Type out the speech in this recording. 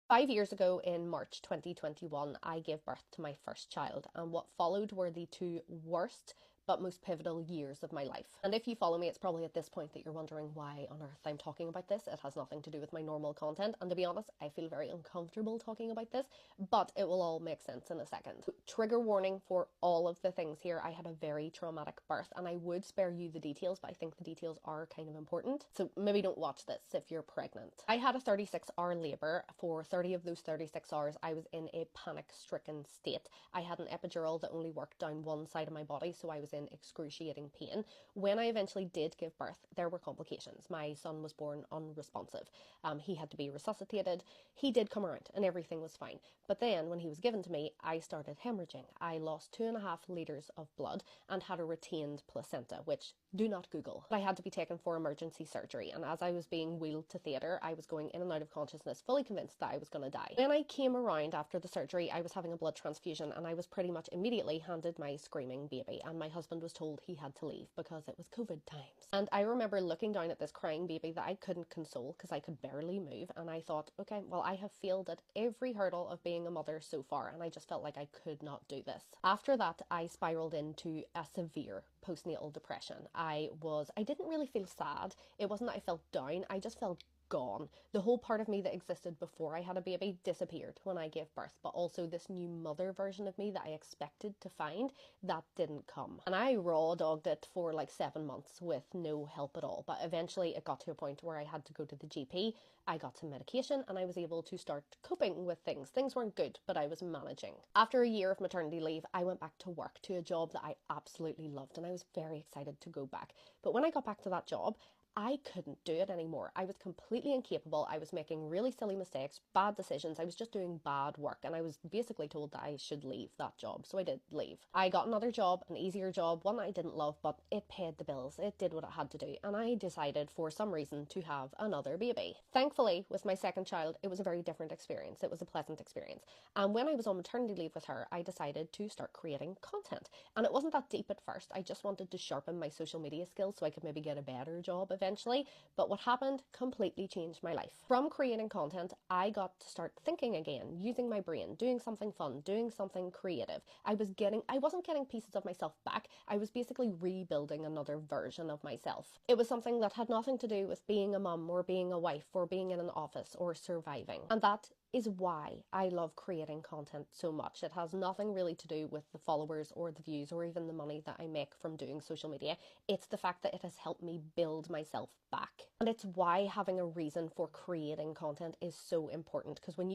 5 years ago in March 2021, I gave birth to my first child, and what followed were the two worst but most pivotal years of my life. And if you follow me, it's probably at this point that you're wondering why on earth I'm talking about this. It has nothing to do with my normal content, and to be honest, I feel very uncomfortable talking about this, but it will all make sense in a second. Trigger warning for all of the things here. I had a very traumatic birth, and I would spare you the details, but I think the details are kind of important. So maybe don't watch this if you're pregnant. I had a 36-hour labour. For 30 of those 36 hours, I was in a panic-stricken state. I had an epidural that only worked down one side of my body, so I was in excruciating pain. When I eventually did give birth, there were complications. My son was born unresponsive. He had to be resuscitated. He did come around and everything was fine. But then when he was given to me, I started hemorrhaging. I lost 2.5 litres of blood and had a retained placenta, which do not Google. I had to be taken for emergency surgery, and as I was being wheeled to theatre, I was going in and out of consciousness, fully convinced that I was going to die. When I came around after the surgery, I was having a blood transfusion, and I was pretty much immediately handed my screaming baby, and my husband was told he had to leave because it was COVID times. And I remember looking down at this crying baby that I couldn't console because I could barely move, and I thought, okay, well, I have failed at every hurdle of being a mother so far, and I just felt like I could not do this. After that, I spiraled into a severe postnatal depression. I didn't really feel sad. It wasn't that I felt down, I just felt gone. The whole part of me that existed before I had a baby disappeared when I gave birth, but also this new mother version of me that I expected to find, that didn't come. And I raw dogged it for like 7 months with no help at all, but eventually it got to a point where I had to go to the GP. I got some medication and I was able to start coping with things. Things weren't good, but I was managing. After a year of maternity leave, I went back to work, to a job that I absolutely loved, and I was very excited to go back. But when I got back to that job, I couldn't do it anymore. I was completely incapable. I was making really silly mistakes, bad decisions. I was just doing bad work, and I was basically told that I should leave that job. So I did leave. I got another job, an easier job, one that I didn't love, but it paid the bills. It did what it had to do. And I decided for some reason to have another baby. Thankfully, with my second child, it was a very different experience. It was a pleasant experience. And when I was on maternity leave with her, I decided to start creating content. And it wasn't that deep at first. I just wanted to sharpen my social media skills so I could maybe get a better job eventually. But what happened completely changed my life. From creating content, I got to start thinking again, using my brain, doing something fun, doing something creative. I wasn't getting pieces of myself back. I was basically rebuilding another version of myself. It was something that had nothing to do with being a mum or being a wife or being in an office or surviving. And that is why I love creating content so much. It has nothing really to do with the followers or the views or even the money that I make from doing social media. It's the fact that it has helped me build myself back. And it's why having a reason for creating content is so important, because when you